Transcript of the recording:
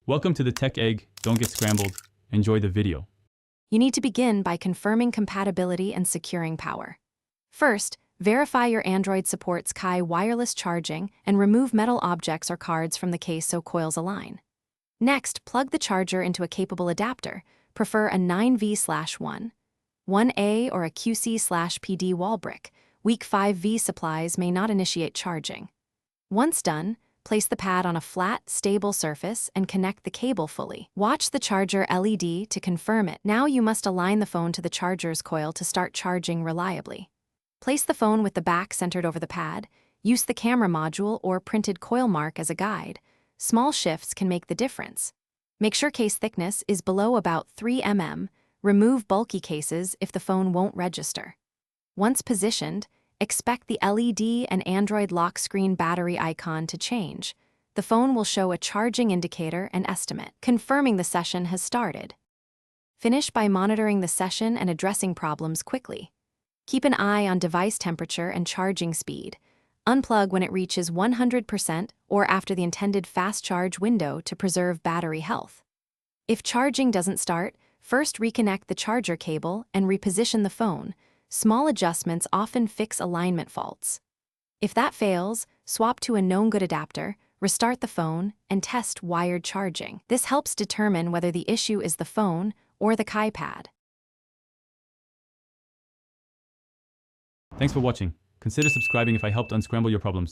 Welcome to the Tech Egg. Don't get scrambled. Enjoy the video. You need to begin by confirming compatibility and securing power. First, verify your Android supports Qi wireless charging and remove metal objects or cards from the case so coils align. Next, plug the charger into a capable adapter, prefer a 9V/1, 1A or a QC/PD wall brick. Weak 5V supplies may not initiate charging. Once done, place the pad on a flat, stable surface and connect the cable fully. Watch the charger LED to confirm it. Now you must align the phone to the charger's coil to start charging reliably. Place the phone with the back centered over the pad. Use the camera module or printed coil mark as a guide. Small shifts can make the difference. Make sure case thickness is below about 3 mm. Remove bulky cases if the phone won't register. Once positioned, expect the LED and Android lock screen battery icon to change. The phone will show a charging indicator and estimate, confirming the session has started. Finish by monitoring the session and addressing problems quickly. Keep an eye on device temperature and charging speed. Unplug when it reaches 100% or after the intended fast charge window to preserve battery health. If charging doesn't start, first reconnect the charger cable and reposition the phone. Small adjustments often fix alignment faults. If that fails, swap to a known good adapter, restart the phone, and test wired charging. This helps determine whether the issue is the phone or the Qi pad. Thanks for watching. Consider subscribing if I helped unscramble your problems.